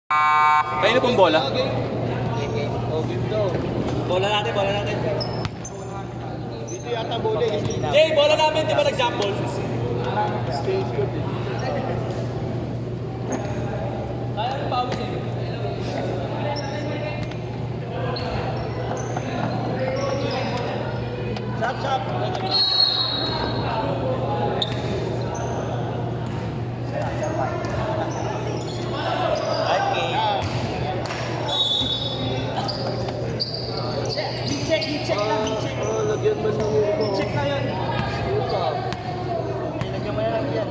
Kayo pong bola? Bola natin, bola natin. Dito yata bola eh. Jay, bola namin, di ba nag-jump ball? Stage good eh. Kaya mo pa eh. Shot, shot. Check lang, check. Oh, lagyan mo ng ulo. Check na yun. Lagyan mo na lang yan.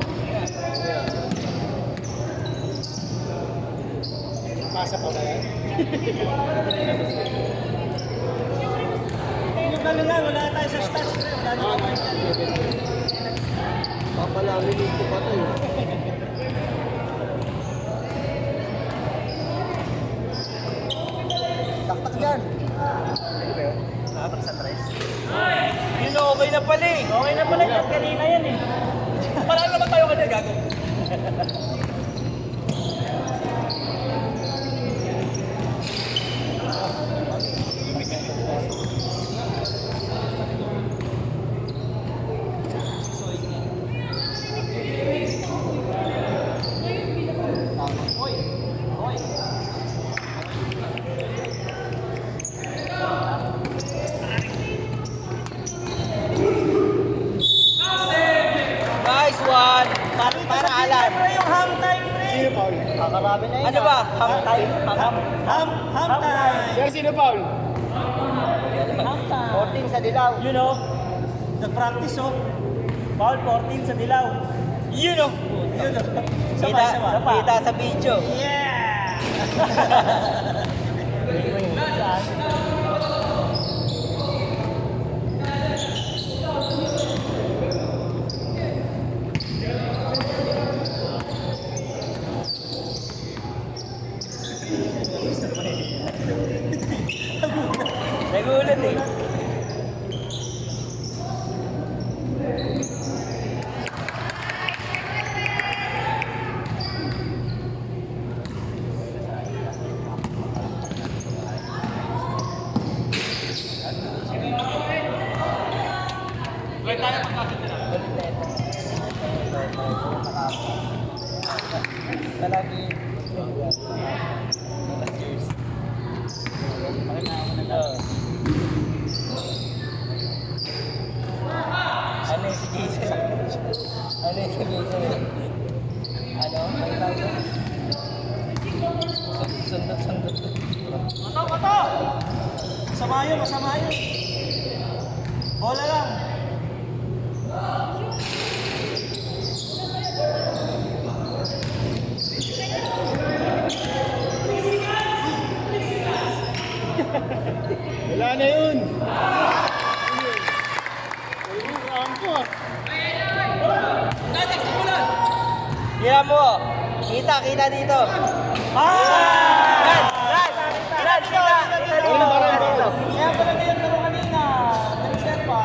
Pasa pa ba yan? Yung lang, wala tayo sa stats. Wala na tayo. Papalamin ko pa ito eh. Taktak dyan. Nakatak sa tres. Yun okay na pala eh. Okay na pala yan. Kanina yan eh. Parang naman tayo kanina gago. Nice one. Para alam. Yung ham time, pre. Sino Paul? Kakarami na yun. Ano ba? Ham time? Ham time. Sir, sino Paul? Ham time. 14 sa dilaw. You know, nag-practice oh. Foul 14 sa dilaw. You know. You know. Kita sa video. Yeah! Nagulat eh. Talagi. Ano yung si Jason? Ano yung si Jason? Ano? Ang tawag doon? Sundot. Mato! Masama yun, masama yun. Bola lang. Wala na yun. Ayun, rampo ah. Hira mo. Kita dito. Run dito. Ayun, barang. Kaya pala na yun pero kanina. Nag-set pa.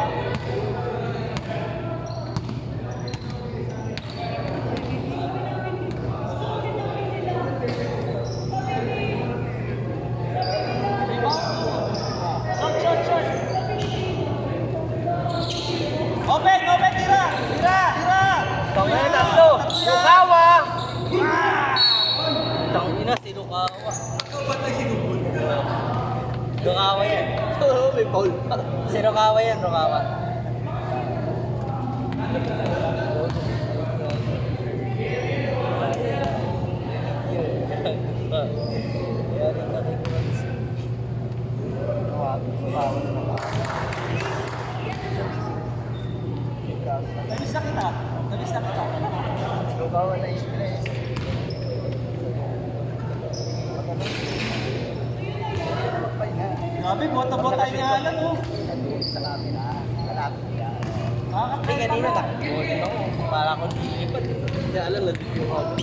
Shot. Open, tira. Tangina, tatlo. Lukawa. Tangina, si Lukawa. Ba't may sinubod? Lukawa yan. May Paul pa. Si Lukawa yan, Lukawa. Nabis na kita. Lukawa na stress. Grabe, bota-bota niya alam oh. Sa camera. Malapit yan. Hindi kanina nakagulin ako. Para akong lilipad. Kaya alam na dito ako.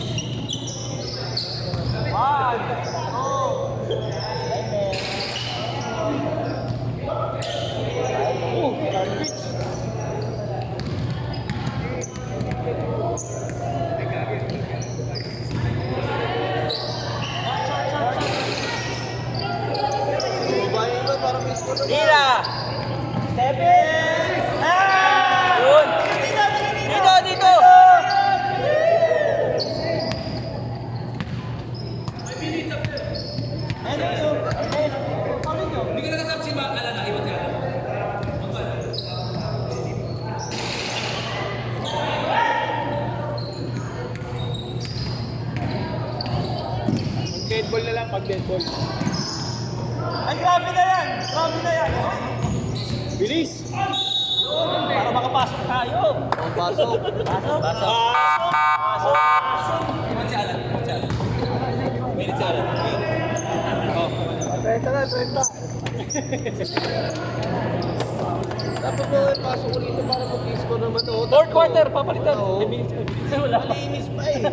One, two, Garbage. Tira! Seven! Yun! Dito, dito! Dead ball na lang pag dead ball. Ay, grabe na yan! Grabe na yan! Bilis! Para makapasok tayo! Pasok! Pasok! Pasok! Pasok! Minute si Alan. Oh. 30 na, 30. Dapat mo pasok ko dito para mag-score naman to. Fourth quarter, papalitan. Oo. 10 minutes pa. Wala pa. Malinis pa eh.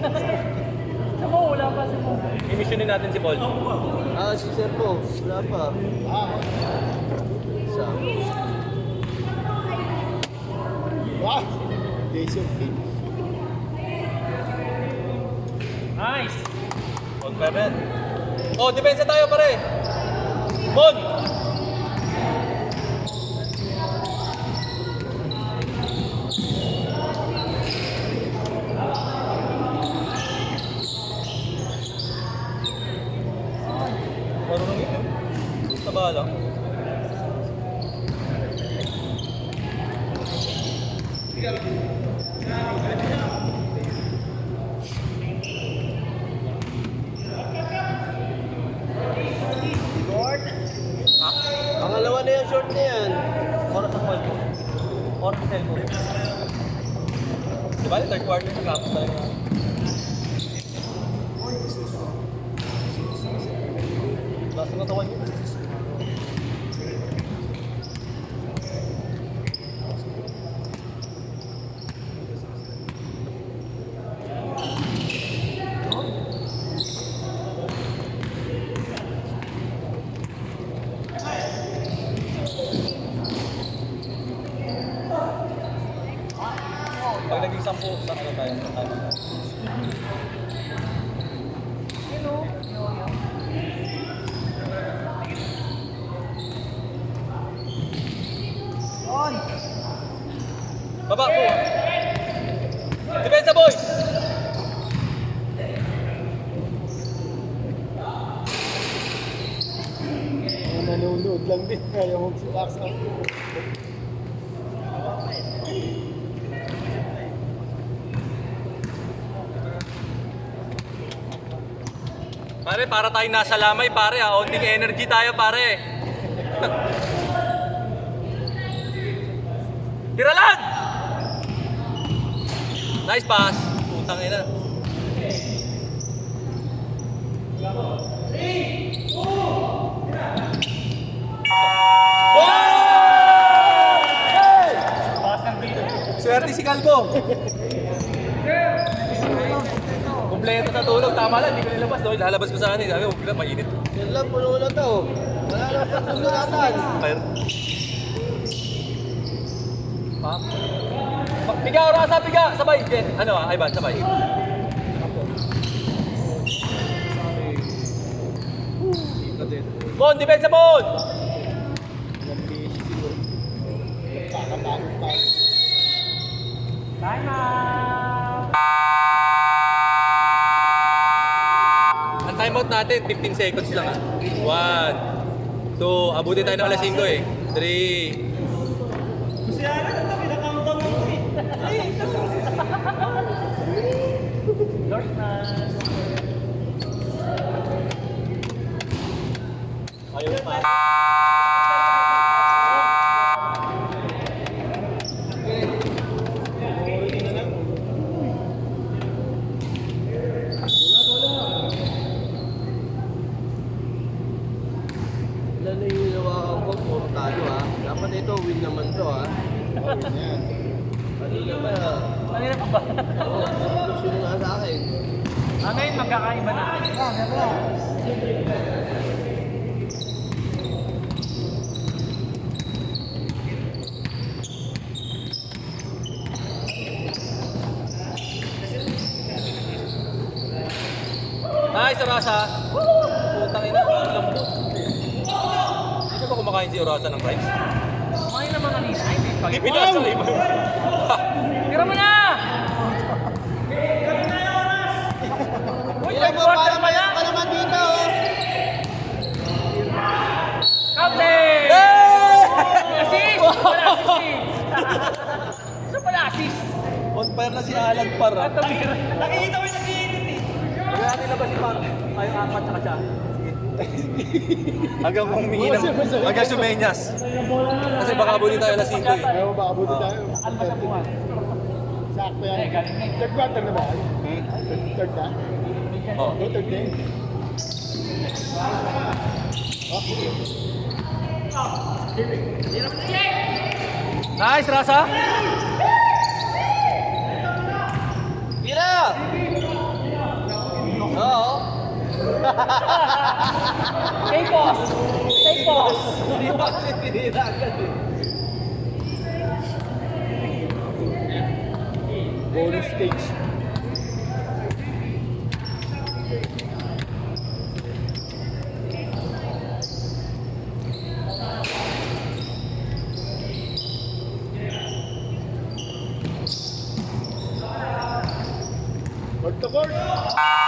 Wala pa si Mo. Emissionin natin si Paul. Si Sir po. Wala pa. Isa. Wow! Days of game. Nice! Mon Ferrer. Oh, depensa tayo pare. Mon! Marunong yun. Taba lang. Pangalawa na yung short na yan. Oras sa Paul. Oras sa cellphone. Diba yung third quarter nagkapos talaga. Lasa ng katawan yun. Pag naging 10, saan tayo? Baba po! Depensa boys! Nanonood lang din. Kaya mag-sumaksak. Pare, para tayong nasa lamay pare ha. Onding energy tayo pare. Tiralan! Nice pass. Putang ina. Swerte si Calvo. Kompleto sa tulog. Tama lang, hindi ko nilabas. No? Lalabas ko sa akin. Sabi, huwag na, mainit. Yan lang, puno na to. Wala lang pagsusulatan. Fire. Piga, Rasa, piga! Sabay! Jen, ano Ivan, sabay. Mon, depensa Mon! Time out! Ang timeout natin, 15 seconds lang. 1, 2, abutin tayo ng alas 5 eh. 3, Kasi ano, ito, pinaka-countdown mo eh. Lord na. ayaw pa. Wala na yung hinawakan ko. Puro tayo ha. Dapat ito, win naman to ha. Kanina ba? Kanina pa ba? Oo, gusto nyo nga sa akin. Ngayon magkakaiba na. Nice, Rasa. Putang ina, ang lambot. Hindi ka ba kumakain kumain si Orosa ng fries? Kumain naman kanina. Hindi, Hindi spaghetti. pinasa iba. Tira mo na! Uy, Ilan mo, nag-quarter para pa na! pa naman dito, oh. Captain! Assist! Wala assist eh. Saan pala assist? On fire na si Alan para. At tumira. Nakikita ko yung nag-iinit eh. Kaya nila ba si Pang? Ay, apat saka siya. Hanggang humingi ng... Hanggang sumenyas. Kasi baka abuli tayo alas 5 eh. Ayaw ba abuti tayo? Alma sa buwan. Sakto Eh, yan. galing na eh. Third quarter na ba? Third na? Oh. No, third na yun. Nice, Rasa! Tira! Oo. Take off! Take off! Hindi ba kasi tinira agad eh. Bonus stage. Court to court.